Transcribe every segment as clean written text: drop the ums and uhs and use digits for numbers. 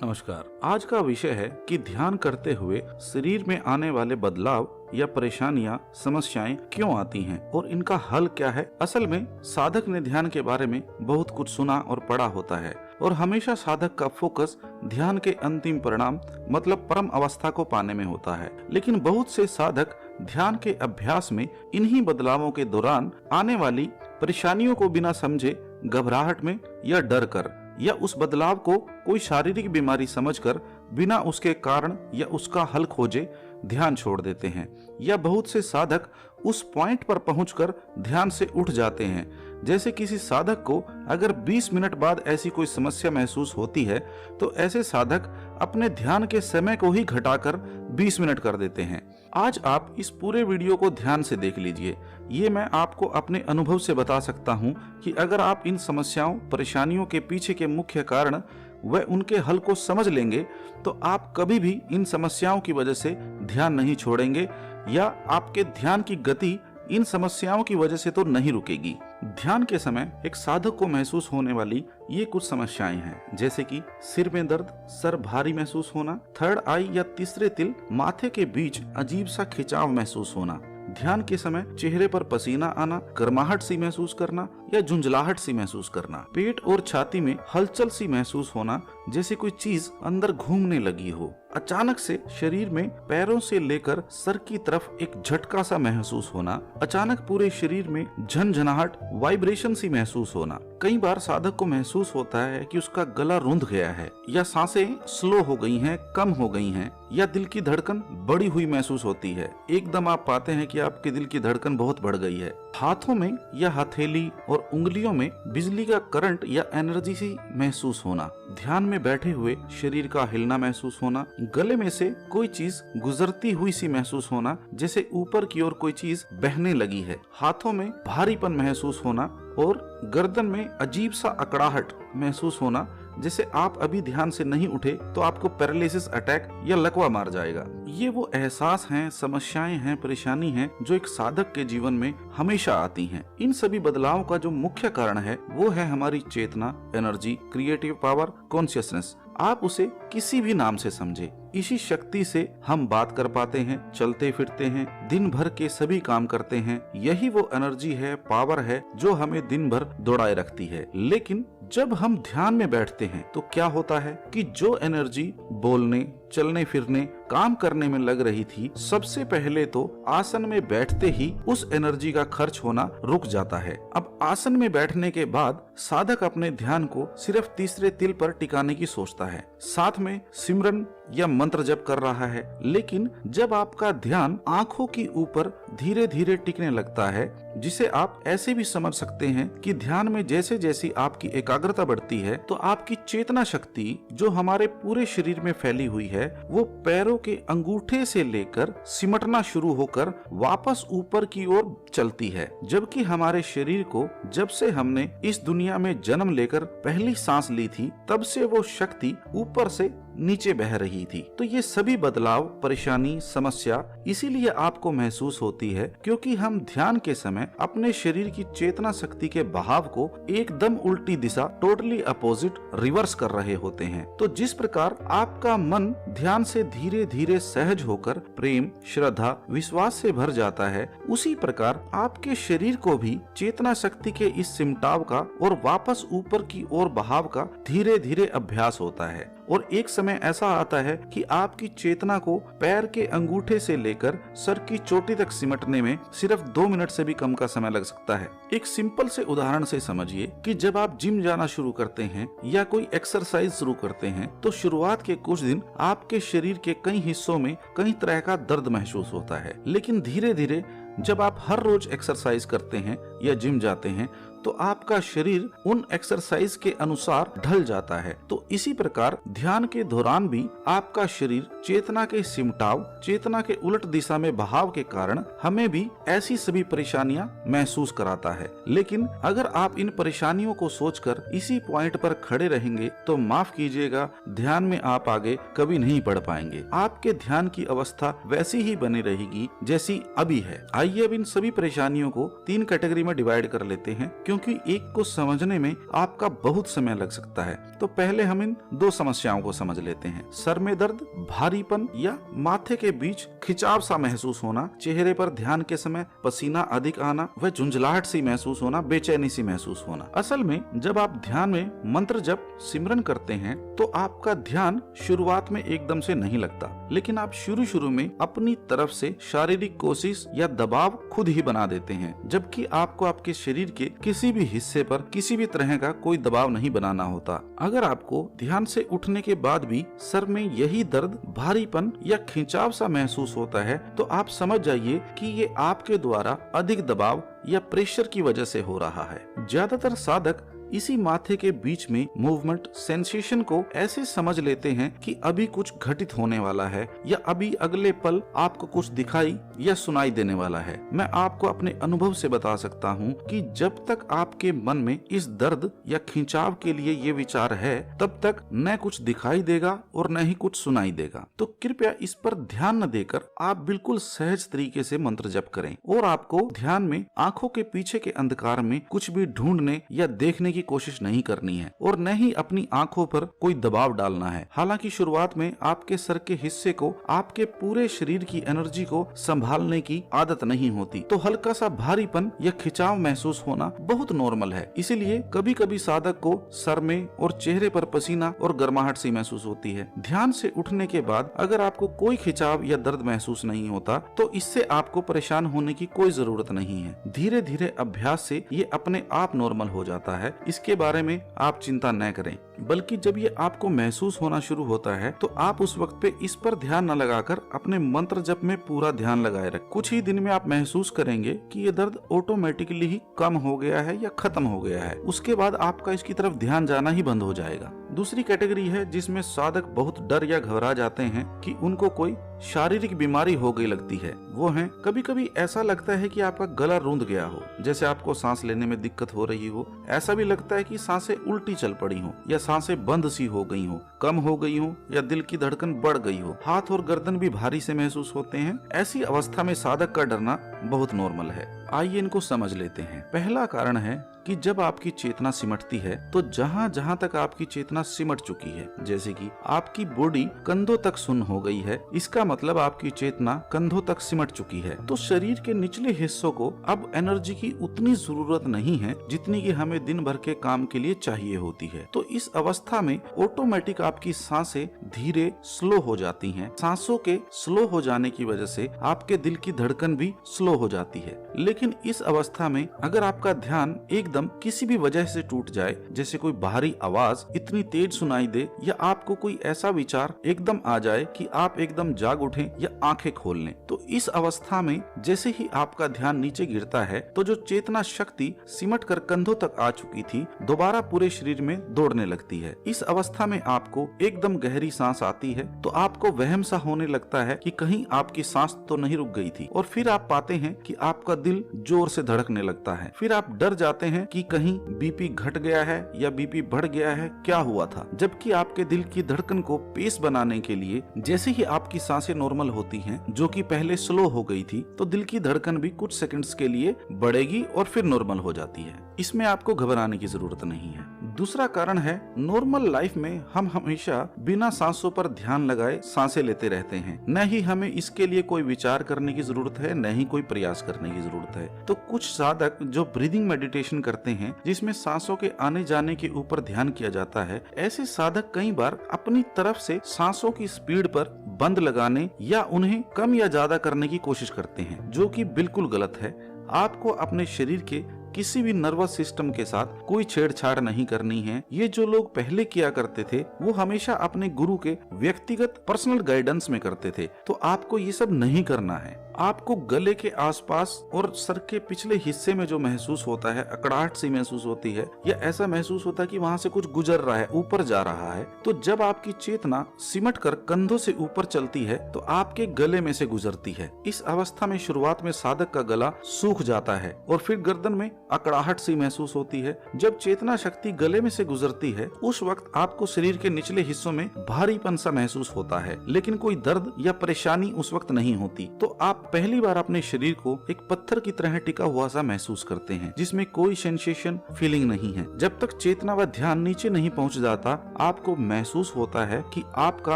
नमस्कार। आज का विषय है कि ध्यान करते हुए शरीर में आने वाले बदलाव या परेशानियां, समस्याएं क्यों आती हैं और इनका हल क्या है। असल में साधक ने ध्यान के बारे में बहुत कुछ सुना और पढ़ा होता है और हमेशा साधक का फोकस ध्यान के अंतिम परिणाम मतलब परम अवस्था को पाने में होता है। लेकिन बहुत से साधक ध्यान के अभ्यास में इन्हीं बदलावों के दौरान आने वाली परेशानियों को बिना समझे, घबराहट में या डर कर या उस बदलाव को कोई शारीरिक बीमारी समझकर बिना उसके कारण या उसका हल खोजे ध्यान छोड़ देते हैं। या बहुत से साधक उस पॉइंट पर पहुंचकर ध्यान से उठ जाते हैं। जैसे किसी साधक को अगर 20 मिनट बाद ऐसी कोई समस्या महसूस होती है तो ऐसे साधक अपने ध्यान के समय को ही घटाकर 20 मिनट कर देते हैं। आज आप इस पूरे वीडियो को ध्यान से देख लीजिए। ये मैं आपको अपने अनुभव से बता सकता हूँ कि अगर आप इन समस्याओं, परेशानियों के पीछे के मुख्य कारण व उनके हल को समझ लेंगे तो आप कभी भी इन समस्याओं की वजह से ध्यान नहीं छोड़ेंगे या आपके ध्यान की गति इन समस्याओं की वजह से तो नहीं रुकेगी। ध्यान के समय एक साधक को महसूस होने वाली ये कुछ समस्याएं हैं, जैसे कि सिर में दर्द, सर भारी महसूस होना, थर्ड आई या तीसरे तिल माथे के बीच अजीब सा खिंचाव महसूस होना, ध्यान के समय चेहरे पर पसीना आना, गर्माहट सी महसूस करना या झुंझलाहट सी महसूस करना, पेट और छाती में हलचल सी महसूस होना जैसे कोई चीज अंदर घूमने लगी हो, अचानक से शरीर में पैरों से लेकर सर की तरफ एक झटका सा महसूस होना, अचानक पूरे शरीर में झनझनाहट, वाइब्रेशन सी महसूस होना। कई बार साधक को महसूस होता है कि उसका गला रुंध गया है या सांसें स्लो हो गई हैं, कम हो गई हैं या दिल की धड़कन बढ़ी हुई महसूस होती है। एकदम आप पाते हैं कि आपके दिल की धड़कन बहुत बढ़ गई है। हाथों में या हथेली और उंगलियों में बिजली का करंट या एनर्जी सी महसूस होना, ध्यान में बैठे हुए शरीर का हिलना महसूस होना, गले में से कोई चीज गुजरती हुई सी महसूस होना जैसे ऊपर की ओर कोई चीज बहने लगी है, हाथों में भारीपन महसूस होना और गर्दन में अजीब सा अकड़ाहट महसूस होना जैसे आप अभी ध्यान से नहीं उठे तो आपको पैरालिसिस अटैक या लकवा मार जाएगा। ये वो एहसास हैं, समस्याएं हैं, परेशानी हैं जो एक साधक के जीवन में हमेशा आती हैं। इन सभी बदलावों का जो मुख्य कारण है वो है हमारी चेतना, एनर्जी, क्रिएटिव पावर, कॉन्शियसनेस। आप उसे किसी भी नाम से समझे। इसी शक्ति से हम बात कर पाते हैं, चलते फिरते हैं, दिन भर के सभी काम करते हैं। यही वो एनर्जी है, पावर है जो हमें दिन भर दौड़ाए रखती है। लेकिन जब हम ध्यान में बैठते हैं तो क्या होता है कि जो एनर्जी बोलने, चलने फिरने, काम करने में लग रही थी, सबसे पहले तो आसन में बैठते ही उस एनर्जी का खर्च होना रुक जाता है। अब आसन में बैठने के बाद साधक अपने ध्यान को सिर्फ तीसरे तिल पर टिकाने की सोचता है, साथ में सिमरन या मंत्र जप कर रहा है। लेकिन जब आपका ध्यान आंखों की ऊपर धीरे धीरे टिकने लगता है, जिसे आप ऐसे भी समझ सकते हैं कि ध्यान में जैसे जैसी आपकी एकाग्रता बढ़ती है तो आपकी चेतना शक्ति जो हमारे पूरे शरीर में फैली हुई है वो पैरों के अंगूठे से लेकर सिमटना शुरू होकर वापस ऊपर की ओर चलती है। जबकि हमारे शरीर को जब से हमने इस दुनिया में जन्म लेकर पहली सांस ली थी तब से वो शक्ति ऊपर से नीचे बह रही थी। तो ये सभी बदलाव, परेशानी, समस्या इसीलिए आपको महसूस होती है क्योंकि हम ध्यान के समय अपने शरीर की चेतना शक्ति के बहाव को एकदम उल्टी दिशा, टोटली अपोजिट, रिवर्स कर रहे होते हैं। तो जिस प्रकार आपका मन ध्यान से धीरे धीरे सहज होकर प्रेम, श्रद्धा, विश्वास से भर जाता है, उसी प्रकार आपके शरीर को भी चेतना शक्ति के इस सिमटाव का और वापस ऊपर की ओर बहाव का धीरे धीरे अभ्यास होता है। और एक समय ऐसा आता है कि आपकी चेतना को पैर के अंगूठे से लेकर सर की चोटी तक सिमटने में सिर्फ 2 मिनट से भी कम का समय लग सकता है। एक सिंपल से उदाहरण से समझिए कि जब आप जिम जाना शुरू करते हैं या कोई एक्सरसाइज शुरू करते हैं तो शुरुआत के कुछ दिन आपके शरीर के कई हिस्सों में कई तरह का दर्द महसूस होता है। लेकिन धीरे धीरे जब आप हर रोज एक्सरसाइज करते हैं या जिम जाते हैं तो आपका शरीर उन एक्सरसाइज के अनुसार ढल जाता है। तो इसी प्रकार ध्यान के दौरान भी आपका शरीर चेतना के सिमटाव, चेतना के उलट दिशा में बहाव के कारण हमें भी ऐसी सभी परेशानियां महसूस कराता है। लेकिन अगर आप इन परेशानियों को सोचकर इसी पॉइंट पर खड़े रहेंगे तो माफ कीजिएगा, ध्यान में आप आगे कभी नहीं बढ़ पाएंगे। आपके ध्यान की अवस्था वैसी ही बनी रहेगी जैसी अभी है। आइए अब इन सभी परेशानियों को 3 कैटेगरी में में डिवाइड कर लेते हैं, क्योंकि एक को समझने में आपका बहुत समय लग सकता है। तो पहले हम इन दो समस्याओं को समझ लेते हैं। सर में दर्द, भारीपन या माथे के बीच खिंचाव सा महसूस होना, चेहरे पर ध्यान के समय पसीना अधिक आना, वह झुंझलाहट सी महसूस होना, बेचैनी सी महसूस होना। असल में जब आप ध्यान में मंत्र जप सिमरन करते हैं तो आपका ध्यान शुरुआत में एकदम से नहीं लगता, लेकिन आप शुरू में अपनी तरफ से शारीरिक कोशिश या दबाव खुद ही बना देते हैं, जबकि आपको आपके शरीर के किसी भी हिस्से पर किसी भी तरह का कोई दबाव नहीं बनाना होता। अगर आपको ध्यान से उठने के बाद भी सर में यही दर्द, भारीपन या खिंचाव सा महसूस होता है तो आप समझ जाइए कि ये आपके द्वारा अधिक दबाव या प्रेशर की वजह से हो रहा है। ज्यादातर साधक इसी माथे के बीच में मूवमेंट सेंसेशन को ऐसे समझ लेते हैं कि अभी कुछ घटित होने वाला है या अभी अगले पल आपको कुछ दिखाई या सुनाई देने वाला है। मैं आपको अपने अनुभव से बता सकता हूँ कि जब तक आपके मन में इस दर्द या खिंचाव के लिए ये विचार है, तब तक न कुछ दिखाई देगा और न ही कुछ सुनाई देगा। तो कृपया इस पर ध्यान न देकर आप बिल्कुल सहज तरीके से मंत्र जप करें और आपको ध्यान में आंखों के पीछे के अंधकार में कुछ भी ढूंढने या देखने की कोशिश नहीं करनी है और न ही अपनी आंखों पर कोई दबाव डालना है। हालांकि शुरुआत में आपके सर के हिस्से को आपके पूरे शरीर की एनर्जी को संभालने की आदत नहीं होती, तो हल्का सा भारीपन या खिंचाव महसूस होना बहुत नॉर्मल है। इसीलिए कभी कभी साधक को सर में और चेहरे पर पसीना और गर्माहट सी महसूस होती है। ध्यान से उठने के बाद अगर आपको कोई खिंचाव या दर्द महसूस नहीं होता तो इससे आपको परेशान होने की कोई जरूरत नहीं है। धीरे धीरे अभ्यास से ये अपने आप नॉर्मल हो जाता है। इसके बारे में आप चिंता न करें, बल्कि जब ये आपको महसूस होना शुरू होता है तो आप उस वक्त पे इस पर ध्यान न लगाकर अपने मंत्र जप में पूरा ध्यान लगाए रखें। कुछ ही दिन में आप महसूस करेंगे कि ये दर्द ऑटोमेटिकली ही कम हो गया है या खत्म हो गया है। उसके बाद आपका इसकी तरफ ध्यान जाना ही बंद हो जाएगा। दूसरी कैटेगरी है जिसमें साधक बहुत डर या घबरा जाते हैं कि उनको कोई शारीरिक बीमारी हो गई लगती है। वो है कभी कभी ऐसा लगता है कि आपका गला रूंध गया हो, जैसे आपको सांस लेने में दिक्कत हो रही हो। ऐसा भी लगता है कि सांसें उल्टी चल पड़ी हो या सांसें बंद सी हो गई हो, कम हो गई हो या दिल की धड़कन बढ़ गई हो। हाथ और गर्दन भी भारी से महसूस होते हैं। ऐसी अवस्था में साधक का डरना बहुत नॉर्मल है। आइए इनको समझ लेते हैं। पहला कारण है कि जब आपकी चेतना सिमटती है तो जहाँ जहाँ तक आपकी चेतना सिमट चुकी है, जैसे कि आपकी बॉडी कंधों तक सुन्न हो गई है, इसका मतलब आपकी चेतना कंधों तक सिमट चुकी है। तो शरीर के निचले हिस्सों को अब एनर्जी की उतनी जरूरत नहीं है जितनी कि हमें दिन भर के काम के लिए चाहिए होती है। तो इस अवस्था में ऑटोमेटिक आपकी सांसें धीरे स्लो हो जाती हैं। सांसों के स्लो हो जाने की वजह से आपके दिल की धड़कन भी स्लो हो जाती है। लेकिन इस अवस्था में अगर आपका ध्यान एकदम किसी भी वजह से टूट जाए, जैसे कोई बाहरी आवाज इतनी तेज सुनाई दे या आपको कोई ऐसा विचार एकदम आ जाए कि आप एकदम जाग उठें या आंखें खोल लें, तो इस अवस्था में जैसे ही आपका ध्यान नीचे गिरता है तो जो चेतना शक्ति सिमट कर कंधों तक आ चुकी थी दोबारा पूरे शरीर में दौड़ने लगती है। इस अवस्था में आपको एकदम गहरी सांस आती है तो आपको वहम सा होने लगता है कि कहीं आपकी सांस तो नहीं रुक गई थी, और फिर आप पाते हैं कि आपका दिल जोर से धड़कने लगता है। फिर आप डर जाते हैं कि कहीं बीपी घट गया है या बीपी बढ़ गया है, क्या हुआ था। जबकि आपके दिल की धड़कन को पेस बनाने के लिए जैसे ही आपकी सांसें नॉर्मल होती हैं, जो कि पहले स्लो हो गई थी, तो दिल की धड़कन भी कुछ सेकंड्स के लिए बढ़ेगी और फिर नॉर्मल हो जाती है। इसमें आपको घबराने की जरूरत नहीं है। दूसरा कारण है, नॉर्मल लाइफ में हम हमेशा बिना सांसों पर ध्यान लगाए सांसें लेते रहते हैं। न ही हमें इसके लिए कोई विचार करने की जरूरत है, न ही कोई प्रयास करने की जरूरत है। तो कुछ साधक जो ब्रीदिंग मेडिटेशन करते हैं, जिसमें सांसों के आने जाने के ऊपर ध्यान किया जाता है, ऐसे साधक कई बार अपनी तरफ से सांसों की स्पीड पर बंद लगाने या उन्हें कम या ज्यादा करने की कोशिश करते हैं, जो कि बिल्कुल गलत है। आपको अपने शरीर के किसी भी नर्वस सिस्टम के साथ कोई छेड़छाड़ नहीं करनी है। ये जो लोग पहले किया करते थे वो हमेशा अपने गुरु के व्यक्तिगत पर्सनल गाइडेंस में करते थे, तो आपको ये सब नहीं करना है। आपको गले के आसपास और सर के पिछले हिस्से में जो महसूस होता है, अकड़ाहट सी महसूस होती है या ऐसा महसूस होता है कि वहाँ से कुछ गुजर रहा है, ऊपर जा रहा है, तो जब आपकी चेतना सिमट कर कंधों से ऊपर चलती है तो आपके गले में से गुजरती है। इस अवस्था में शुरुआत में साधक का गला सूख जाता है और फिर गर्दन में अकड़ाहट सी महसूस होती है। जब चेतना शक्ति गले में से गुजरती है उस वक्त आपको शरीर के निचले हिस्सों में भारीपन सा महसूस होता है, लेकिन कोई दर्द या परेशानी उस वक्त नहीं होती। तो आप आप पहली बार अपने शरीर को एक पत्थर की तरह टिका हुआ सा महसूस करते हैं, जिसमें कोई सेंसेशन फीलिंग नहीं है। जब तक चेतना व ध्यान नीचे नहीं पहुंच जाता, आपको महसूस होता है कि आपका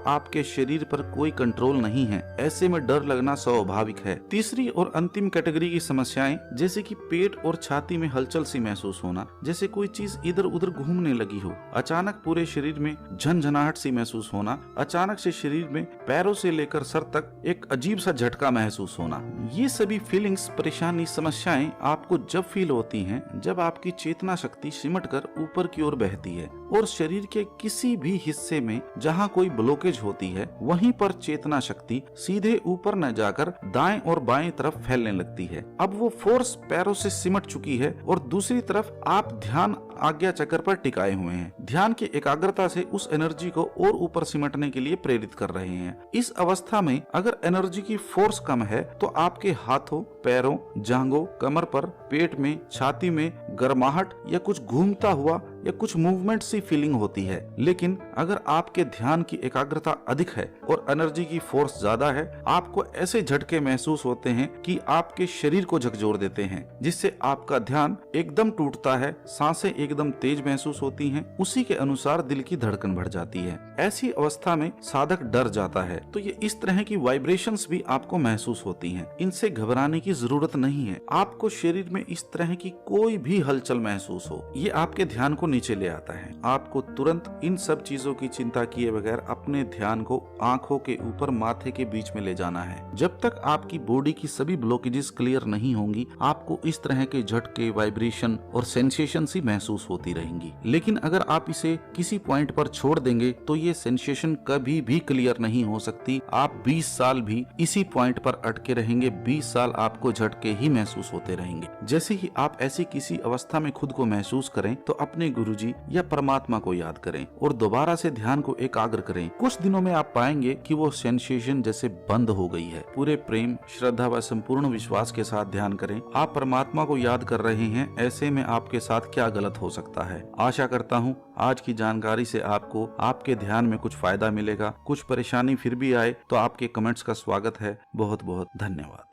आपके शरीर पर कोई कंट्रोल नहीं है। ऐसे में डर लगना स्वाभाविक है। तीसरी और अंतिम कैटेगरी की समस्याएं जैसे कि पेट और छाती में हलचल सी महसूस होना, जैसे कोई चीज इधर उधर घूमने लगी हो, अचानक पूरे शरीर में झनझनाहट सी महसूस होना, अचानक से शरीर में पैरों से लेकर सर तक एक अजीब सा झटका महसूस होना। ये सभी फीलिंग्स, परेशानी, समस्याएं आपको जब फील होती हैं जब आपकी चेतना शक्ति सिमट कर ऊपर की ओर बहती है और शरीर के किसी भी हिस्से में जहाँ कोई ब्लॉकेज होती है वहीं पर चेतना शक्ति सीधे ऊपर न जाकर दाएं और बाएं तरफ फैलने लगती है। अब वो फोर्स पैरों से सिमट चुकी है और दूसरी तरफ आप ध्यान आज्ञा चक्र पर टिकाए हुए हैं। ध्यान की एकाग्रता से उस एनर्जी को और ऊपर सिमटने के लिए प्रेरित कर रहे हैं। इस अवस्था में अगर एनर्जी की फोर्स कम है तो आपके हाथों, पैरों, जांघों, कमर पर, पेट में, छाती में गर्माहट या कुछ घूमता हुआ या कुछ मूवमेंट सी फीलिंग होती है। लेकिन अगर आपके ध्यान की एकाग्रता अधिक है और एनर्जी की फोर्स ज्यादा है, आपको ऐसे झटके महसूस होते हैं कि आपके शरीर को झकझोर देते हैं, जिससे आपका ध्यान एकदम टूटता है, सांसें एकदम तेज महसूस होती हैं, उसी के अनुसार दिल की धड़कन बढ़ जाती है। ऐसी अवस्था में साधक डर जाता है तो ये इस तरह की वाइब्रेशंस भी आपको महसूस होती हैं। इनसे घबराने की जरूरत नहीं है। आपको शरीर में इस तरह की कोई भी हलचल महसूस हो, ये आपके ध्यान को नीचे ले आता है। आपको तुरंत इन सब चीजों की चिंता किए बगैर अपने ध्यान को आंखों के ऊपर, माथे के बीच में ले जाना है। जब तक आपकी बॉडी की सभी ब्लॉकेजेस क्लियर नहीं होंगी, आपको इस तरह के झटके, वाइब्रेशन और सेंसेशन सी महसूस होती रहेंगी। लेकिन अगर आप इसे किसी पॉइंट पर छोड़ देंगे तो ये सेंसेशन कभी भी क्लियर नहीं हो सकती। आप 20 साल भी इसी पॉइंट पर अटके रहेंगे, 20 साल आपको झटके ही महसूस होते रहेंगे। जैसे ही आप ऐसी किसी अवस्था में खुद को महसूस करें तो अपने गुरुजी या परमात्मा को याद करें और दोबारा से ध्यान को एकाग्र करें। कुछ दिनों में आप पाएंगे कि वो सेंसेशन जैसे बंद हो गई है। पूरे प्रेम, श्रद्धा व संपूर्ण विश्वास के साथ ध्यान करें। आप परमात्मा को याद कर रहे हैं, ऐसे में आपके साथ क्या गलत हो सकता है। आशा करता हूँ आज की जानकारी से आपको आपके ध्यान में कुछ फायदा मिलेगा। कुछ परेशानी फिर भी आए तो आपके कमेंट्स का स्वागत है। बहुत बहुत धन्यवाद।